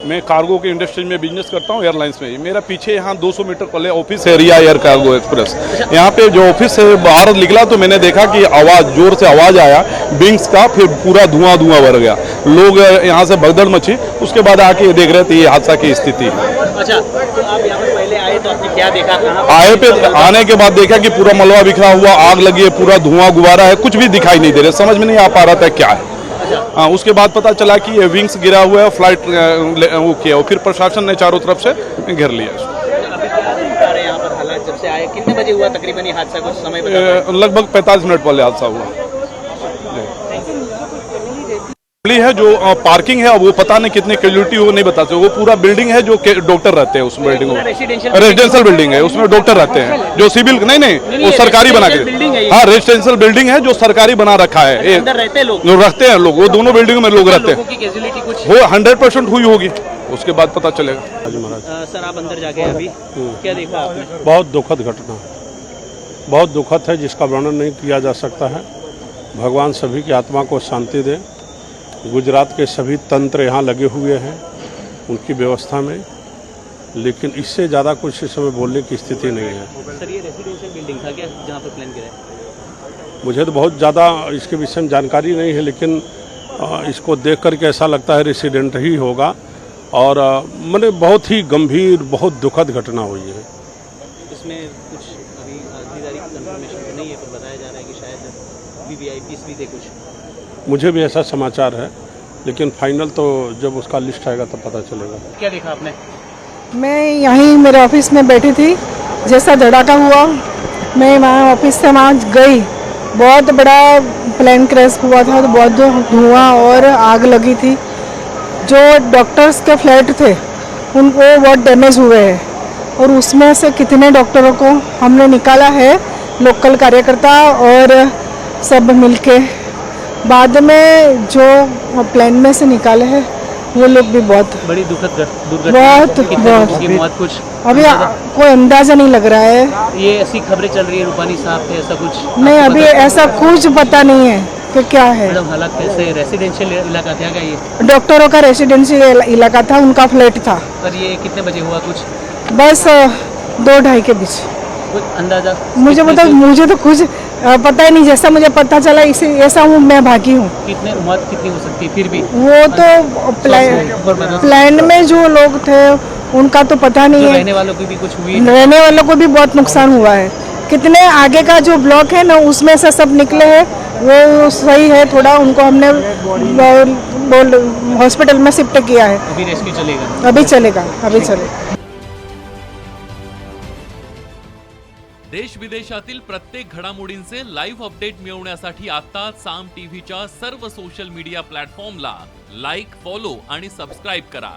मैं कार्गो के इंडस्ट्री में बिजनेस करता हूँ, एयरलाइंस में। मेरा पीछे यहाँ 200 मीटर पहले ऑफिस है, रिया एयर कार्गो एक्सप्रेस। यहाँ पे जो ऑफिस से बाहर निकला तो मैंने देखा कि आवाज़, जोर से आवाज़ आया विंग्स का, फिर पूरा धुआं भर गया। लोग यहाँ से भगदड़ मची। उसके बाद आके देख रहे थे ये हादसा की स्थिति। अच्छा, तो आप यहाँ पर पहले आए तो आपने क्या देखा? आए पे आने के बाद देखा कि पूरा मलबा बिखरा हुआ, आग लगी है, पूरा धुआं गुबारा है, कुछ भी दिखाई नहीं दे रहा, समझ में नहीं आ पा रहा था क्या है। हाँ, उसके बाद पता चला कि ये विंग्स गिरा हुआ है, फ्लाइट वो किया, और फिर प्रशासन ने चारों तरफ से घेर लिया। अभी क्या बता रहे हैं यहाँ पर हालात? जब से आए कितने बजे हुआ तकरीबन ये हादसा? कुछ समय लगभग 45 मिनट पहले हादसा हुआ है। जो पार्किंग है वो पता नहीं कितने कैजुअलिटी वो नहीं बता सकते। वो पूरा बिल्डिंग है जो डॉक्टर रहते हैं उस बिल्डिंग में, रेजिडेंशियल बिल्डिंग है, उसमें डॉक्टर रहते हैं। जो सिविल नहीं वो सरकारी बना के, हाँ रेजिडेंशियल बिल्डिंग है जो सरकारी बना रखा है। रहते हैं लोग, वो दोनों बिल्डिंग में लोग रहते हैं। वो 100% हुई होगी, उसके बाद पता चलेगा। सर आप अंदर जाके अभी क्या देखा आपने? बहुत दुखद घटना, बहुत दुखद है, जिसका वर्णन नहीं किया जा सकता है। भगवान सभी की आत्मा को शांति दे। गुजरात के सभी तंत्र यहाँ लगे हुए हैं उनकी व्यवस्था में, लेकिन इससे ज़्यादा कुछ इस समय बोलने की स्थिति नहीं है। सर ये रेसिडेंशियल बिल्डिंग था क्या जहाँ पर प्लेन गिरा? मुझे तो बहुत ज़्यादा इसके विषय में जानकारी नहीं है, लेकिन इसको देख करके ऐसा लगता है रेसिडेंट ही होगा। और मैंने बहुत ही गंभीर, बहुत दुखद घटना हुई है। इसमें कुछ अभी आधिकारिक कंफर्मेशन तो नहीं है, पर बताया जा रहा है कि शायद वीवीआईपी भी थे कुछ। मुझे भी ऐसा समाचार है, लेकिन फाइनल तो जब उसका लिस्ट आएगा तब पता चलेगा। क्या देखा आपने? मैं यहीं मेरे ऑफिस में बैठी थी, जैसा धड़ाका हुआ मैं वहाँ ऑफिस से वहाँ गई। बहुत बड़ा प्लेन क्रैश हुआ था, तो बहुत धुआं और आग लगी थी। जो डॉक्टर्स के फ्लैट थे उनको बहुत डैमेज हुए हैं, और उसमें से कितने डॉक्टरों को हमने निकाला है, लोकल कार्यकर्ता और सब मिलके। बाद में जो प्लेन में से निकाले हैं वो लोग भी बहुत बड़ी दुखद दुर्घटना, बहुत मौत कुछ अभी कोई अंदाजा नहीं लग रहा है। ये ऐसी खबरें चल रही है रूपानी साहब थे, ऐसा कुछ नहीं, अभी ऐसा कुछ पता नहीं है कि क्या है। मैडम हालात कैसे? रेसिडेंशियल इलाका था क्या ये? डॉक्टरों का रेसिडेंशियल इलाका था, उनका फ्लैट था। पर ये कितने बजे हुआ कुछ? बस 2-2:30 के बीच। कुछ अंदाजा? मुझे तो कुछ पता ही नहीं। जैसा मुझे पता चला इसे ऐसा हूँ, मैं भागी हूँ। कितने उम्र कितनी हो सकती है फिर भी? वो तो प्लेन में जो लोग थे उनका तो पता नहीं है। रहने वालों की भी कुछ हुई? रहने वालों को भी बहुत नुकसान हुआ है। कितने आगे का जो ब्लॉक है ना, उसमें से सब निकले हैं, वो सही है। थोड़ा उनको हमने हॉस्पिटल में शिफ्ट किया है। अभी रेस्क्यू चलेगा? अभी चलेगा। देश विदेशातील प्रत्येक घडामोडींचे लाईव्ह अपडेट मिळवण्यासाठी आता साम टीव्हीच्या सर्व सोशल मीडिया प्लॅटफॉर्मला लाईक, फॉलो आणि सबस्क्राईब करा।